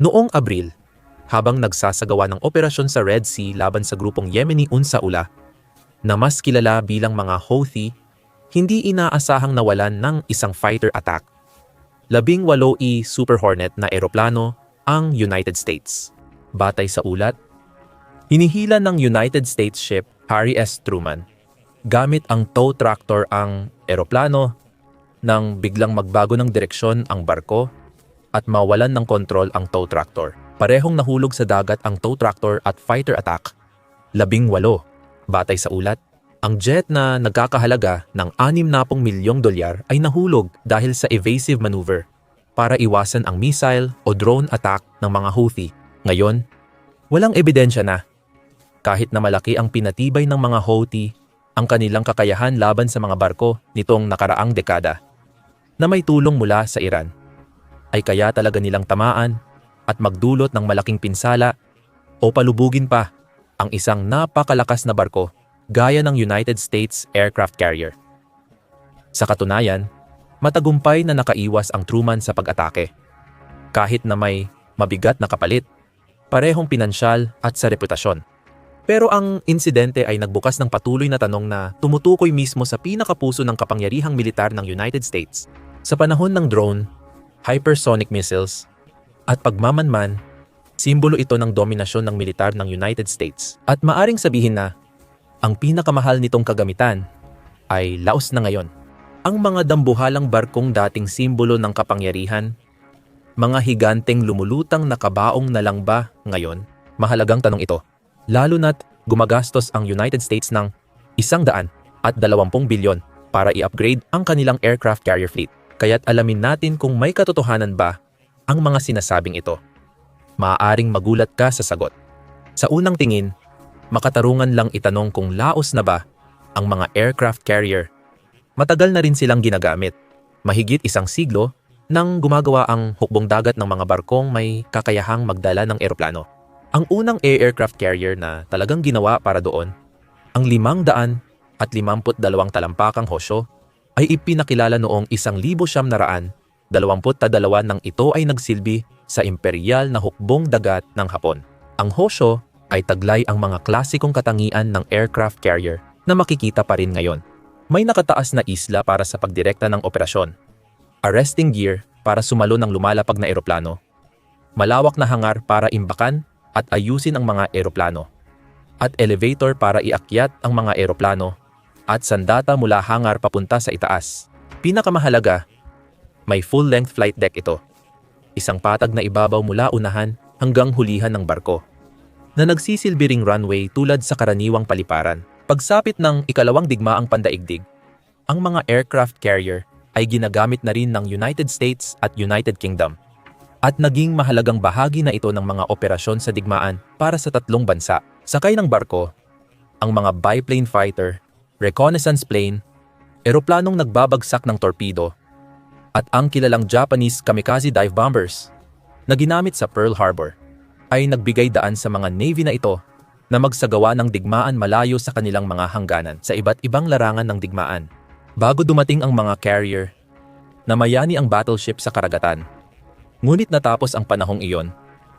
Noong Abril, habang nagsasagawa ng operasyon sa Red Sea laban sa grupong Yemeni Unsaula, na mas kilala bilang mga Houthi, hindi inaasahang nawalan ng isang fighter attack. 18 Super Hornet na eroplano ang United States. Batay sa ulat, hinihila ng United States ship Harry S. Truman gamit ang tow tractor ang eroplano nang biglang magbago ng direksyon ang barko at mawalan ng kontrol ang tow tractor. Parehong nahulog sa dagat ang tow tractor at fighter attack. 18. Batay sa ulat, ang jet na nagkakahalaga ng $60 milyong ay nahulog dahil sa evasive maneuver para iwasan ang missile o drone attack ng mga Houthi. Ngayon, walang ebidensya na. Kahit na malaki ang pinatibay ng mga Houthi ang kanilang kakayahan laban sa mga barko nitong nakaraang dekada na may tulong mula sa Iran, ay kaya talaga nilang tamaan at magdulot ng malaking pinsala o palubugin pa ang isang napakalakas na barko gaya ng United States aircraft carrier. Sa katunayan, matagumpay na nakaiwas ang Truman sa pag-atake. Kahit na may mabigat na kapalit, parehong pinansyal at sa reputasyon. Pero ang insidente ay nagbukas ng patuloy na tanong na tumutukoy mismo sa pinakapuso ng kapangyarihang militar ng United States. Sa panahon ng drone, hypersonic missiles, at pagmamanman, simbolo ito ng dominasyon ng militar ng United States. At maaring sabihin na, ang pinakamahal nitong kagamitan ay laos na ngayon. Ang mga dambuhalang barkong dating simbolo ng kapangyarihan, mga higanteng lumulutang nakabaong na lang ba ngayon? Mahalagang tanong ito, lalo na't gumagastos ang United States ng $120 bilyon para i-upgrade ang kanilang aircraft carrier fleet. Kaya't alamin natin kung may katotohanan ba ang mga sinasabing ito. Maaaring magulat ka sa sagot. Sa unang tingin, makatarungan lang itanong kung laos na ba ang mga aircraft carrier. Matagal na rin silang ginagamit. Mahigit 1 siglo nang gumagawa ang hukbong dagat ng mga barkong may kakayahang magdala ng eroplano. Ang unang aircraft carrier na talagang ginawa para doon, ang 552 talampakang Hosho, ay ipinakilala noong 1922 nang ito ay nagsilbi sa imperial na hukbong dagat ng Hapon. Ang Hosho ay taglay ang mga klasikong katangian ng aircraft carrier na makikita pa rin ngayon. May nakataas na isla para sa pagdirekta ng operasyon, arresting gear para sumalo ng lumalapag na eroplano, malawak na hangar para imbakan at ayusin ang mga eroplano, at elevator para iakyat ang mga eroplano, at sandata mula hangar papunta sa itaas. Pinakamahalaga, may full-length flight deck ito. Isang patag na ibabaw mula unahan hanggang hulihan ng barko, na nagsisilbi ring runway tulad sa karaniwang paliparan. Pagsapit ng ikalawang digmaang pandaigdig, ang mga aircraft carrier ay ginagamit na rin ng United States at United Kingdom. At naging mahalagang bahagi na ito ng mga operasyon sa digmaan para sa 3 bansa. Sakay ng barko, ang mga biplane fighter, reconnaissance plane, eroplanong nagbabagsak ng torpedo, at ang kilalang Japanese kamikaze dive bombers na ginamit sa Pearl Harbor ay nagbigay daan sa mga Navy na ito na magsagawa ng digmaan malayo sa kanilang mga hangganan sa iba't ibang larangan ng digmaan. Bago dumating ang mga carrier, namayani ang battleship sa karagatan. Ngunit natapos ang panahong iyon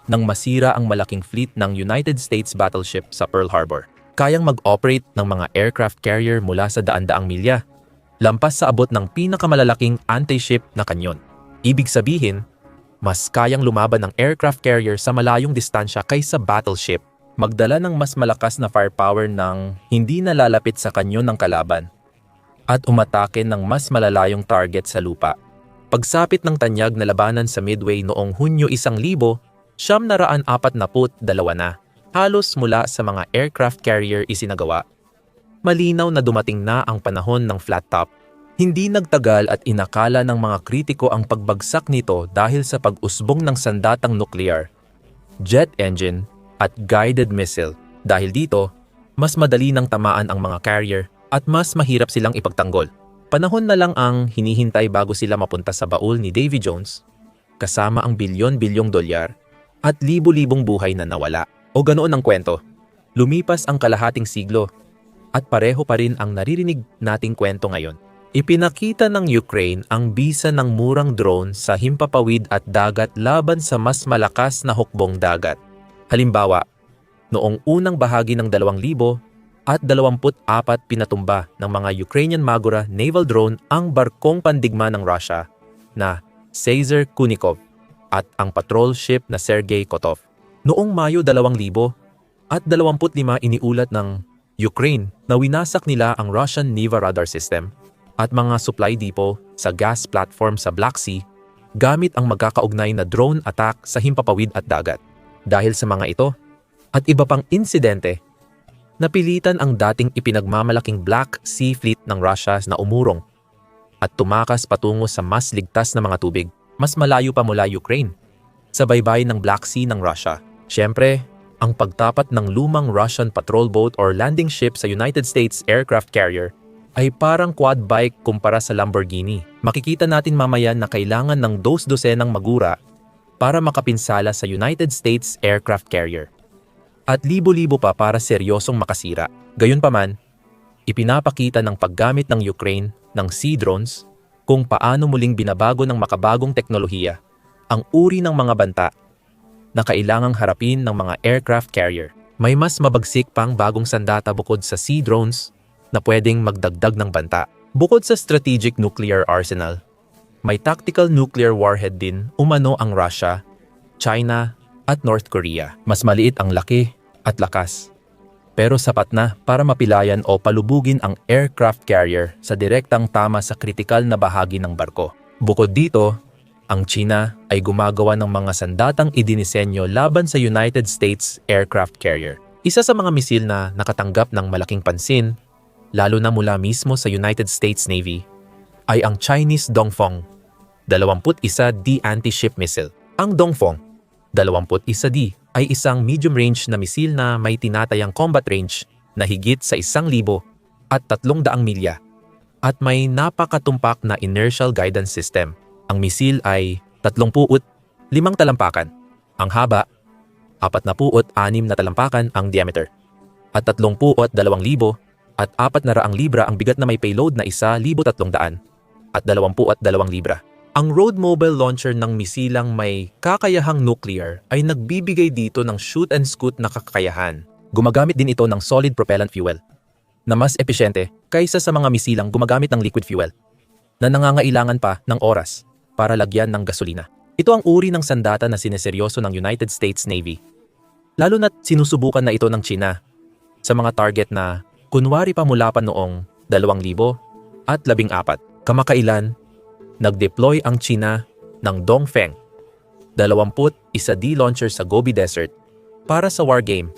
nang masira ang malaking fleet ng United States battleship sa Pearl Harbor. Kayang mag-operate ng mga aircraft carrier mula sa daan-daang milya, lampas sa abot ng pinakamalalaking anti-ship na kanyon. Ibig sabihin, mas kayang lumaban ng aircraft carrier sa malayong distansya kaysa battleship, magdala ng mas malakas na firepower ng hindi nalalapit sa kanyon ng kalaban, at umatake ng mas malalayong target sa lupa. Pagsapit ng tanyag na labanan sa Midway noong Hunyo 1942 na, halos mula sa mga aircraft carrier isinagawa. Malinaw na dumating na ang panahon ng flat top. Hindi nagtagal at inakala ng mga kritiko ang pagbagsak nito dahil sa pag-usbong ng sandatang nuklear, jet engine at guided missile. Dahil dito, mas madali nang tamaan ang mga carrier at mas mahirap silang ipagtanggol. Panahon na lang ang hinihintay bago sila mapunta sa baul ni Davy Jones, kasama ang bilyon-bilyong dolyar at libo-libong buhay na nawala. O ganoon ang kwento. Lumipas ang kalahating siglo at pareho pa rin ang naririnig nating kwento ngayon. Ipinakita ng Ukraine ang bisa ng murang drone sa himpapawid at dagat laban sa mas malakas na hukbong dagat. Halimbawa, noong unang bahagi ng 2024 pinatumba ng mga Ukrainian Magura naval drone ang barkong pandigma ng Russia na Caesar Kunikov at ang patrol ship na Sergei Kotov. Noong Mayo 2025 iniulat ng Ukraine na winasak nila ang Russian Niva radar system at mga supply depot sa gas platform sa Black Sea gamit ang magkakaugnay na drone attack sa himpapawid at dagat. Dahil sa mga ito at iba pang insidente, napilitan ang dating ipinagmamalaking Black Sea Fleet ng Russia na umurong at tumakas patungo sa mas ligtas na mga tubig, mas malayo pa mula Ukraine, sa baybayin ng Black Sea ng Russia. Siyempre, ang pagtapat ng lumang Russian patrol boat or landing ship sa United States aircraft carrier ay parang quad bike kumpara sa Lamborghini. Makikita natin mamaya na kailangan ng 2 dosenang Magura para makapinsala sa United States aircraft carrier. At libo-libo pa para seryosong makasira. Gayunpaman, ipinapakita ng paggamit ng Ukraine ng sea drones kung paano muling binabago ng makabagong teknolohiya ang uri ng mga banta na kailangang harapin ng mga aircraft carrier. May mas mabagsik pang bagong sandata bukod sa sea drones na pwedeng magdagdag ng banta. Bukod sa strategic nuclear arsenal, may tactical nuclear warhead din umano ang Russia, China at North Korea. Mas maliit ang laki at lakas, pero sapat na para mapilayan o palubugin ang aircraft carrier sa direktang tama sa kritikal na bahagi ng barko. Bukod dito, ang China ay gumagawa ng mga sandatang idinisenyo laban sa United States aircraft carrier. Isa sa mga misil na nakatanggap ng malaking pansin, lalo na mula mismo sa United States Navy, ay ang Chinese Dongfeng 21D anti-ship missile. Ang Dongfeng 21D ay isang medium-range na misil na may tinatayang combat range na higit sa 1,000 at 300 milya at may napakatumpak na inertial guidance system. Ang misil ay 35 talampakan ang haba, 46 na talampakan ang diameter, at 32,000 at 400 libra ang bigat na may payload na 1,300 at 22 libra. Ang road mobile launcher ng misilang may kakayahang nuclear ay nagbibigay dito ng shoot and scoot na kakayahan. Gumagamit din ito ng solid propellant fuel na mas epesyente kaysa sa mga misilang gumagamit ng liquid fuel na nangangailangan pa ng oras para lagyan ng gasolina. Ito ang uri ng sandata na sineseryoso ng United States Navy. Lalo na't sinusubukan na ito ng China sa mga target na kunwari pa mula pa noong 2014. Kamakailan, nag-deploy ang China ng Dongfeng 21D launcher sa Gobi Desert para sa wargame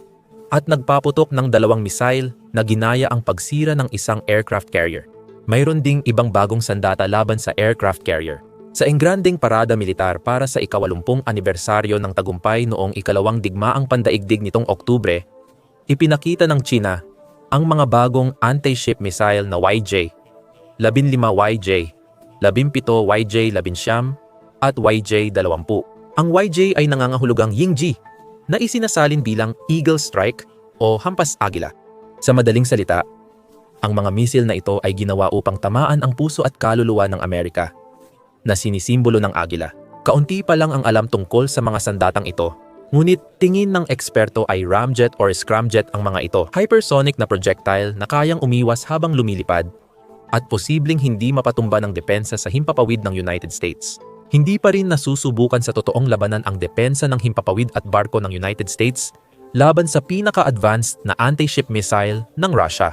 at nagpaputok ng 2 missile na ginaya ang pagsira ng isang aircraft carrier. Mayroon ding ibang bagong sandata laban sa aircraft carrier. Sa engranding parada militar para sa ika-80 anibersaryo ng tagumpay noong ikalawang digmaang pandaigdig nitong Oktubre, ipinakita ng China ang mga bagong anti-ship missile na YJ, 15YJ, 17YJ-11 at YJ-20. Ang YJ ay nangangahulugang Yingji na isinasalin bilang Eagle Strike o Hampas Agila. Sa madaling salita, ang mga misil na ito ay ginawa upang tamaan ang puso at kaluluwa ng Amerika na sinisimbolo ng agila. Kaunti pa lang ang alam tungkol sa mga sandatang ito, ngunit tingin ng eksperto ay ramjet or scramjet ang mga ito. Hypersonic na projectile na kayang umiwas habang lumilipad at posibleng hindi mapatumba ng depensa sa himpapawid ng United States. Hindi pa rin nasusubukan sa totoong labanan ang depensa ng himpapawid at barko ng United States laban sa pinaka-advanced na anti-ship missile ng Russia,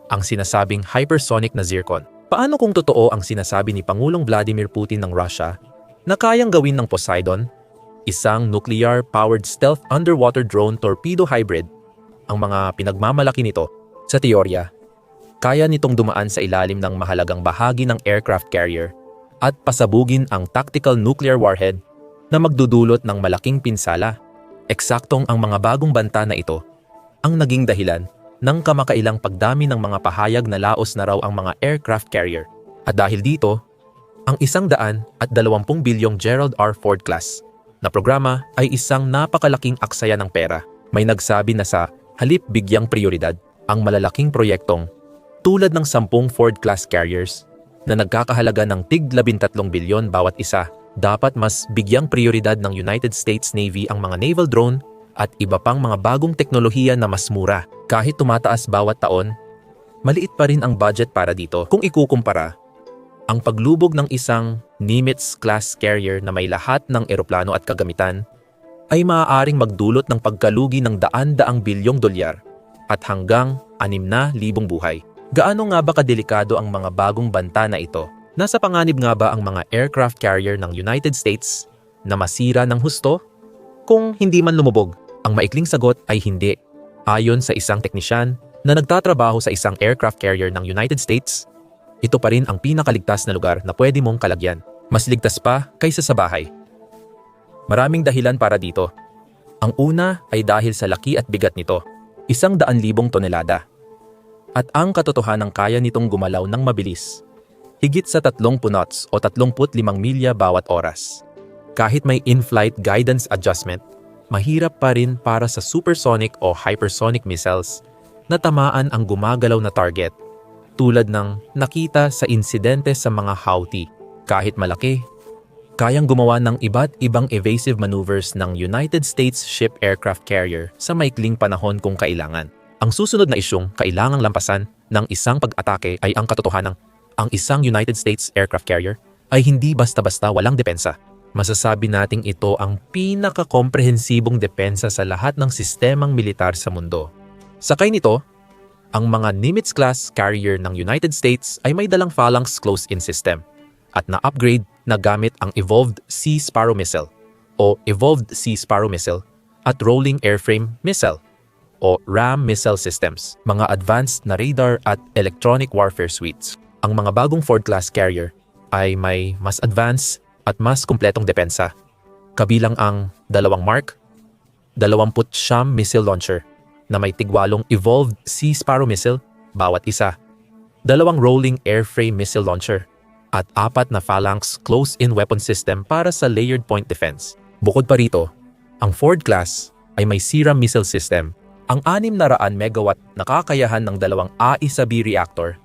ang sinasabing hypersonic na Zircon. Paano kung totoo ang sinasabi ni Pangulong Vladimir Putin ng Russia na kayang gawin ng Poseidon, isang nuclear-powered stealth underwater drone torpedo hybrid, ang mga pinagmamalaki nito? Sa teorya, kaya nitong dumaan sa ilalim ng mahalagang bahagi ng aircraft carrier at pasabugin ang tactical nuclear warhead na magdudulot ng malaking pinsala. Eksaktong ang mga bagong banta na ito ang naging dahilan ng kamakailang pagdami ng mga pahayag na laos na raw ang mga aircraft carrier. At dahil dito, ang 120 bilyong Gerald R. Ford class na programa ay isang napakalaking aksaya ng pera. May nagsabi na sa halip bigyang prioridad ang malalaking proyektong tulad ng 10 Ford class carriers na nagkakahalaga ng tig-13 bilyon bawat isa. Dapat mas bigyang prioridad ng United States Navy ang mga naval drone at iba pang mga bagong teknolohiya na mas mura. Kahit tumataas bawat taon, maliit pa rin ang budget para dito. Kung ikukumpara, ang paglubog ng isang Nimitz-class carrier na may lahat ng eroplano at kagamitan ay maaaring magdulot ng pagkalugi ng daan-daang bilyong dolyar at hanggang 6,000 buhay. Gaano nga ba kadelikado ang mga bagong banta na ito? Nasa panganib nga ba ang mga aircraft carrier ng United States na masira ng husto kung hindi man lumubog? Ang maikling sagot ay hindi. Ayon sa isang teknisyan na nagtatrabaho sa isang aircraft carrier ng United States, ito pa rin ang pinakaligtas na lugar na pwede mong kalagyan. Mas ligtas pa kaysa sa bahay. Maraming dahilan para dito. Ang una ay dahil sa laki at bigat nito, 100,000 tonelada. At ang katotohanang kaya nitong gumalaw ng mabilis, higit sa 30 knots o 35 milya bawat oras. Kahit may in-flight guidance adjustment, mahirap pa rin para sa supersonic o hypersonic missiles na tamaan ang gumagalaw na target, tulad ng nakita sa insidente sa mga Houthi. Kahit malaki, kayang gumawa ng iba't ibang evasive maneuvers ng United States Ship Aircraft Carrier sa maikling panahon kung kailangan. Ang susunod na isyung kailangang lampasan ng isang pag-atake ay ang katotohanang ang isang United States Aircraft Carrier ay hindi basta-basta walang depensa. Masasabi nating ito ang pinaka-komprehensibong depensa sa lahat ng sistemang militar sa mundo. Sakay nito, ang mga Nimitz-class carrier ng United States ay may dalang phalanx close-in system at na-upgrade na gamit ang Evolved Sea Sparrow Missile o Evolved Sea Sparrow Missile at Rolling Airframe Missile o RAM missile systems, mga advanced na radar at electronic warfare suites. Ang mga bagong Ford-class carrier ay may mas advanced at mas kumpletong depensa, kabilang ang 2 Mark 29 missile launcher na may tigwalong Evolved Sea Sparrow Missile bawat isa, 2 Rolling Airframe Missile Launcher, at 4 na Phalanx Close-in Weapon System para sa layered point defense. Bukod pa rito, ang Ford class ay may SIRAM missile system. Ang 600 megawatt na kakayahan ng 2 AISA-B reactor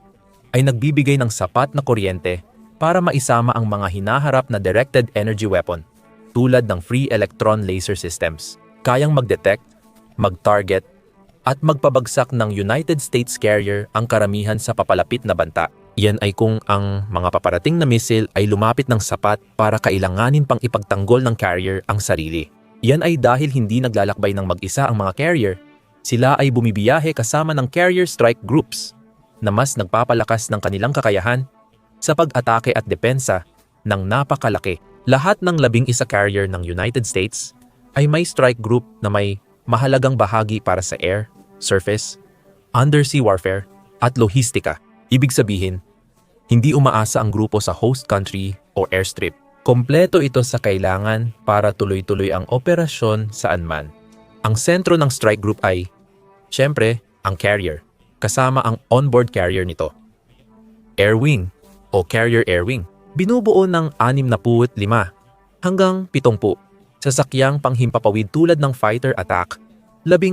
ay nagbibigay ng sapat na kuryente para maisama ang mga hinaharap na directed energy weapon tulad ng free electron laser systems. Kayang mag-detect, mag-target, at magpabagsak ng United States carrier ang karamihan sa papalapit na banta. Yan ay kung ang mga paparating na missile ay lumapit ng sapat para kailanganin pang ipagtanggol ng carrier ang sarili. Yan ay dahil hindi naglalakbay ng mag-isa ang mga carrier. Sila ay bumibiyahe kasama ng carrier strike groups na mas nagpapalakas ng kanilang kakayahan sa pag-atake at depensa ng napakalaki. Lahat ng 11 carrier ng United States ay may strike group na may mahalagang bahagi para sa air, surface, undersea warfare, at lohistika. Ibig sabihin, hindi umaasa ang grupo sa host country o airstrip. Kompleto ito sa kailangan para tuloy-tuloy ang operasyon saan man. Ang sentro ng strike group ay, syempre, ang carrier, kasama ang onboard carrier nito. Air wing o carrier air wing, binubuo ng 65 hanggang 70 sasakyang panghimpapawid tulad ng fighter attack, 18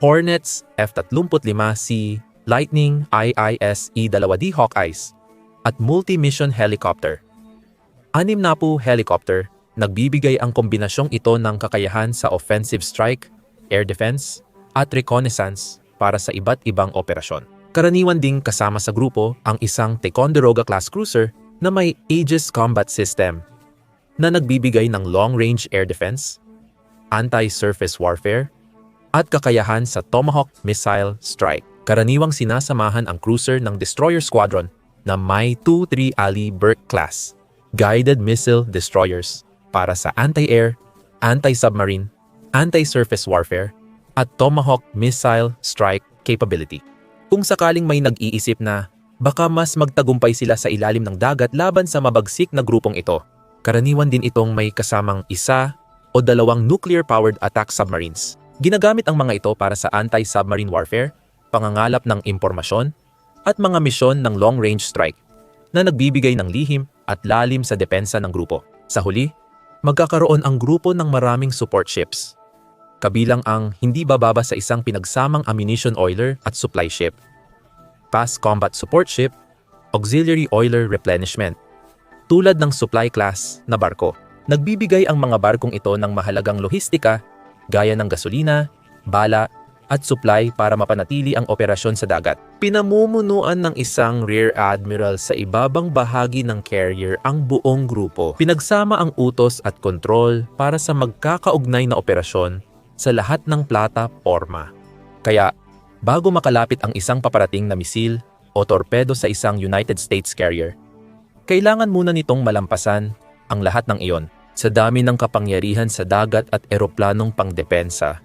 Hornets F-35C Lightning IIS-E-2D Hawkeyes at multi-mission helicopter. 60 helicopter, nagbibigay ang kombinasyong ito ng kakayahan sa offensive strike, air defense, at reconnaissance para sa iba't ibang operasyon. Karaniwan ding kasama sa grupo ang isang Ticonderoga-class cruiser na may Aegis Combat System na nagbibigay ng long-range air defense, anti-surface warfare, at kakayahan sa Tomahawk missile strike. Karaniwang sinasamahan ang cruiser ng destroyer squadron na may 2-3 Ali Burke class guided missile destroyers para sa anti-air, anti-submarine, anti-surface warfare, at Tomahawk missile strike capability. Kung sakaling may nag-iisip na baka mas magtagumpay sila sa ilalim ng dagat laban sa mabagsik na grupong ito, karaniwan din itong may kasamang 1 o 2 nuclear-powered attack submarines. Ginagamit ang mga ito para sa anti-submarine warfare, pangangalap ng impormasyon, at mga misyon ng long-range strike na nagbibigay ng lihim at lalim sa depensa ng grupo. Sa huli, magkakaroon ang grupo ng maraming support ships, kabilang ang hindi bababa sa isang pinagsamang ammunition oiler at supply ship, fast combat support ship, auxiliary oiler replenishment, tulad ng supply class na barko. Nagbibigay ang mga barkong ito ng mahalagang lohistika gaya ng gasolina, bala, at supply para mapanatili ang operasyon sa dagat. Pinamumunuan ng isang rear admiral sa ibabang bahagi ng carrier ang buong grupo. Pinagsama ang utos at kontrol para sa magkakaugnay na operasyon sa lahat ng plataporma. Kaya, bago makalapit ang isang paparating na misil o torpedo sa isang United States carrier, kailangan muna nitong malampasan ang lahat ng iyon. Sa dami ng kapangyarihan sa dagat at eroplanong pangdepensa,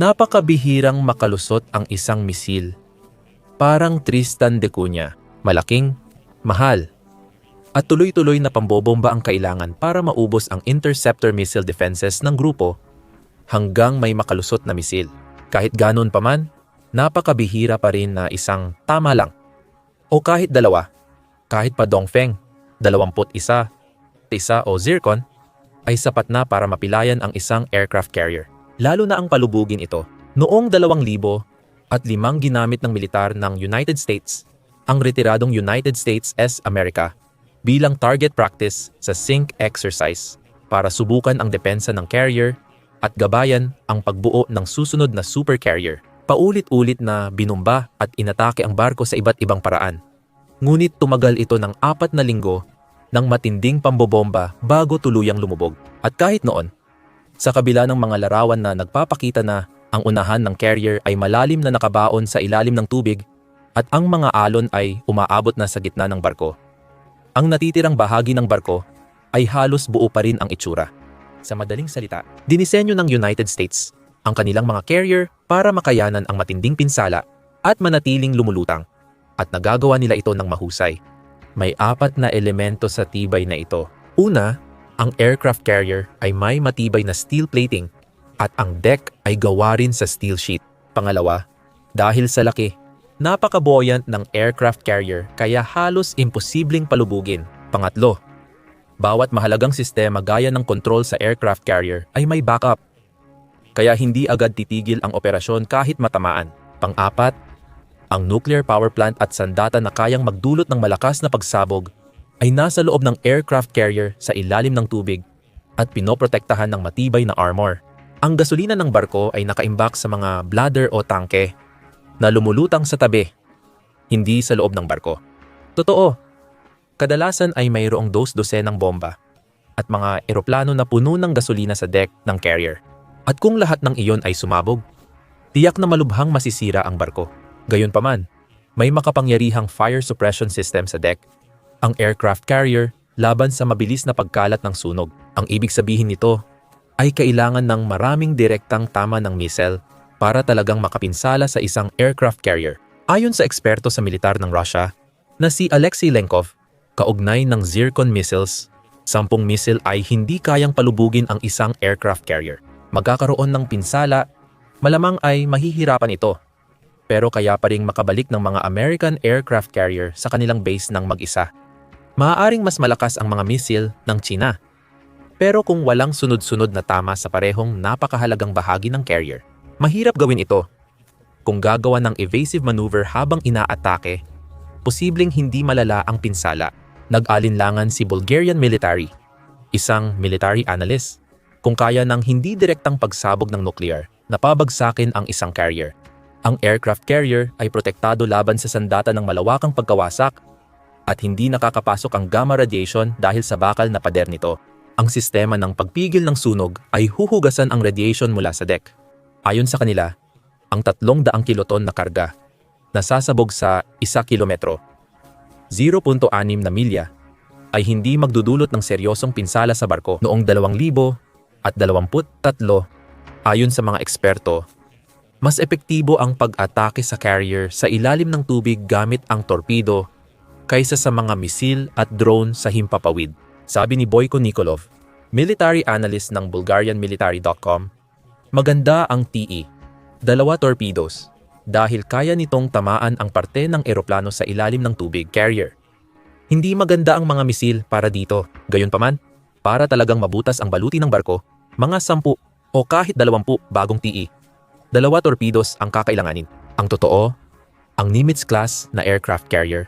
napakabihirang makalusot ang isang misil. Parang Tristan da Cunha, malaking, mahal, at tuloy-tuloy na pambobomba ang kailangan para maubos ang interceptor missile defenses ng grupo hanggang may makalusot na misil. Kahit ganon pa man, napakabihira pa rin na isang tama lang. O kahit dalawa, kahit pa Dongfeng, 21 o Zircon, ay sapat na para mapilayan ang isang aircraft carrier. Lalo na ang palubugin ito. Noong 2005 ginamit ng militar ng United States ang retiradong United States S. America bilang target practice sa SYNC exercise para subukan ang depensa ng carrier at gabayan ang pagbuo ng susunod na super carrier. Paulit-ulit na binumba at inatake ang barko sa iba't ibang paraan. Ngunit tumagal ito ng 4 na linggo ng matinding pambobomba bago tuluyang lumubog. At kahit noon, sa kabila ng mga larawan na nagpapakita na ang unahan ng carrier ay malalim na nakabaon sa ilalim ng tubig at ang mga alon ay umaabot na sa gitna ng barko, ang natitirang bahagi ng barko ay halos buo pa rin ang itsura. Sa madaling salita, dinisenyo ng United States ang kanilang mga carrier para makayanan ang matinding pinsala at manatiling lumulutang, at nagagawa nila ito ng mahusay. May 4 na elemento sa tibay na ito. Una, ang aircraft carrier ay may matibay na steel plating at ang deck ay gawa rin sa steel sheet. Pangalawa, dahil sa laki, napaka-buoyant ng aircraft carrier kaya halos imposibleng palubugin. Pangatlo, bawat mahalagang sistema gaya ng control sa aircraft carrier ay may backup, kaya hindi agad titigil ang operasyon kahit matamaan. Pang-apat, ang nuclear power plant at sandata na kayang magdulot ng malakas na pagsabog ay nasa loob ng aircraft carrier sa ilalim ng tubig at pinoprotektahan ng matibay na armor. Ang gasolina ng barko ay nakaimbak sa mga bladder o tangke na lumulutang sa tabi, hindi sa loob ng barko. Totoo, kadalasan ay mayroong 2 dosenang bomba at mga eroplano na puno ng gasolina sa deck ng carrier. At kung lahat ng iyon ay sumabog, tiyak na malubhang masisira ang barko. Gayunpaman, may makapangyarihang fire suppression system sa deck ang aircraft carrier laban sa mabilis na pagkalat ng sunog. Ang ibig sabihin nito ay kailangan ng maraming direktang tama ng missile para talagang makapinsala sa isang aircraft carrier. Ayon sa eksperto sa militar ng Russia na si Alexei Lenkov, kaugnay ng Zircon missiles, 10 missile ay hindi kayang palubugin ang isang aircraft carrier. Magkakaroon ng pinsala, malamang ay mahihirapan ito. Pero kaya pa ring makabalik ng mga American aircraft carrier sa kanilang base ng mag-isa. Maaaring mas malakas ang mga missile ng China. Pero kung walang sunod-sunod na tama sa parehong napakahalagang bahagi ng carrier, mahirap gawin ito. Kung gagawa ng evasive maneuver habang inaatake, posibleng hindi malala ang pinsala. Nag-alinlangan si Bulgarian military, isang military analyst, kung kaya ng hindi direktang pagsabog ng nuclear na pabagsakin ang isang carrier. Ang aircraft carrier ay protektado laban sa sandata ng malawakang pagkawasak at hindi nakakapasok ang gamma radiation dahil sa bakal na pader nito. Ang sistema ng pagpigil ng sunog ay huhugasan ang radiation mula sa deck. Ayon sa kanila, ang 300 kiloton na karga na sasabog sa 1 kilometro, 0.6 na milya, ay hindi magdudulot ng seryosong pinsala sa barko. Noong 2023, ayon sa mga eksperto, mas epektibo ang pag-atake sa carrier sa ilalim ng tubig gamit ang torpedo kaysa sa mga misil at drone sa himpapawid. Sabi ni Boyko Nikolov, military analyst ng BulgarianMilitary.com, maganda ang TE, 2 torpedoes, dahil kaya nitong tamaan ang parte ng eroplano sa ilalim ng tubig carrier. Hindi maganda ang mga misil para dito. Gayunpaman, para talagang mabutas ang baluti ng barko, mga 10 o kahit 20 bagong TE, 2 torpedoes ang kakailanganin. Ang totoo, ang Nimitz class na aircraft carrier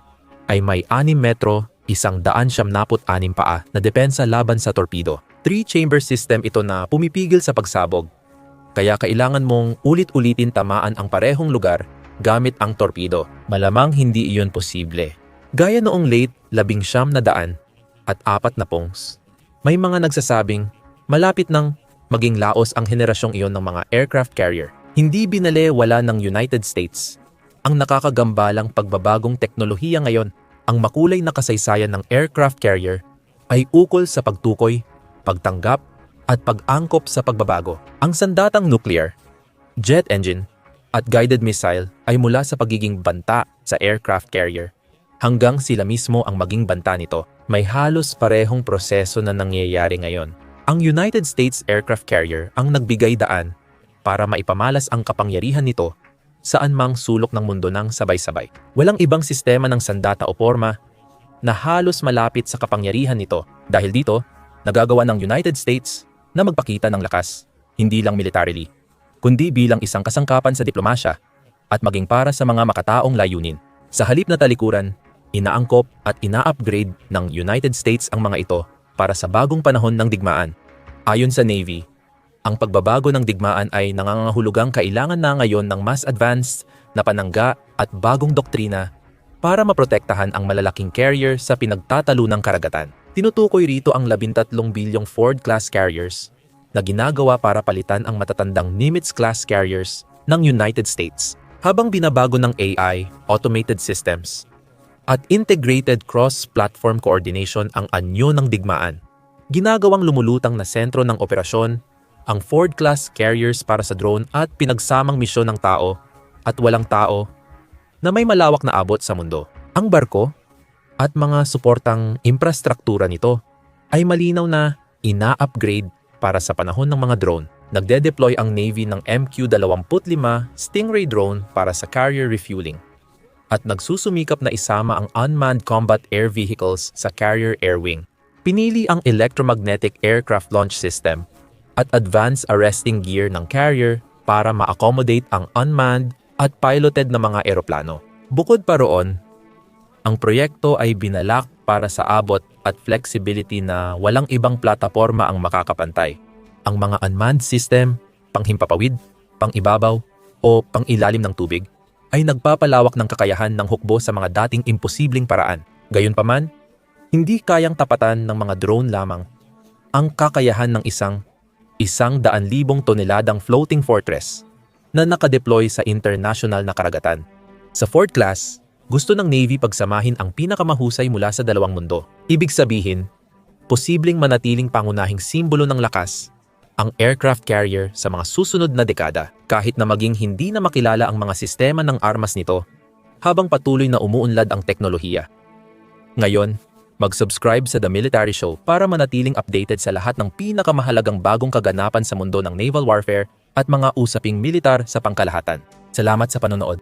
ay may 6 metro, 176 paa na depensa laban sa torpedo. 3-chamber system ito na pumipigil sa pagsabog. Kaya kailangan mong ulit-ulitin tamaan ang parehong lugar gamit ang torpedo. Malamang hindi iyon posible. Gaya noong late 1900 at 4 na pongs. May mga nagsasabing malapit nang maging laos ang henerasyong iyon ng mga aircraft carrier. Hindi binalewala ng United States ang nakakagambalang pagbabagong teknolohiya ngayon. Ang makulay na kasaysayan ng aircraft carrier ay ukol sa pagtukoy, pagtanggap, at pag-angkop sa pagbabago. Ang sandatang nuclear, jet engine, at guided missile ay mula sa pagiging banta sa aircraft carrier hanggang sila mismo ang maging banta nito. May halos parehong proseso na nangyayari ngayon. Ang United States aircraft carrier ang nagbigay daan para maipamalas ang kapangyarihan nito saan mang sulok ng mundo ng sabay-sabay. Walang ibang sistema ng sandata o porma na halos malapit sa kapangyarihan nito. Dahil dito, nagagawa ng United States na magpakita ng lakas, hindi lang militarily, kundi bilang isang kasangkapan sa diplomasya at maging para sa mga makataong layunin. Sa halip na talikuran, inaangkop at ina-upgrade ng United States ang mga ito para sa bagong panahon ng digmaan. Ayon sa Navy, ang pagbabago ng digmaan ay nangangahulugang kailangan na ngayon ng mas advanced na panangga at bagong doktrina para maprotektahan ang malalaking carrier sa pinagtatalunang karagatan. Tinutukoy rito ang 13 bilyong Ford-class carriers na ginagawa para palitan ang matatandang Nimitz-class carriers ng United States. Habang binabago ng AI, automated systems, at integrated cross-platform coordination ang anyo ng digmaan, ginagawang lumulutang na sentro ng operasyon ang Ford-class carriers para sa drone at pinagsamang misyon ng tao at walang tao na may malawak na abot sa mundo. Ang barko at mga suportang infrastruktura nito ay malinaw na ina-upgrade para sa panahon ng mga drone. Nagde-deploy ang Navy ng MQ-25 Stingray drone para sa carrier refueling at nagsusumikap na isama ang unmanned combat air vehicles sa carrier air wing. Pinili ang electromagnetic aircraft launch system at advanced arresting gear ng carrier para ma-accommodate ang unmanned at piloted na mga eroplano. Bukod pa roon, ang proyekto ay binalak para sa abot at flexibility na walang ibang plataporma ang makakapantay. Ang mga unmanned system, panghimpapawid, pangibabaw, o pangilalim ng tubig, ay nagpapalawak ng kakayahan ng hukbo sa mga dating imposibleng paraan. Gayunpaman, hindi kayang tapatan ng mga drone lamang ang kakayahan ng 100,000 toneladang floating fortress na nakadeploy sa international na karagatan. Sa Ford class, gusto ng Navy pagsamahin ang pinakamahusay mula sa dalawang mundo. Ibig sabihin, posibleng manatiling pangunahing simbolo ng lakas ang aircraft carrier sa mga susunod na dekada, kahit na maging hindi na makilala ang mga sistema ng armas nito habang patuloy na umuunlad ang teknolohiya. Ngayon, mag-subscribe sa The Military Show para manatiling updated sa lahat ng pinakamahalagang bagong kaganapan sa mundo ng naval warfare at mga usaping militar sa pangkalahatan. Salamat sa panonood.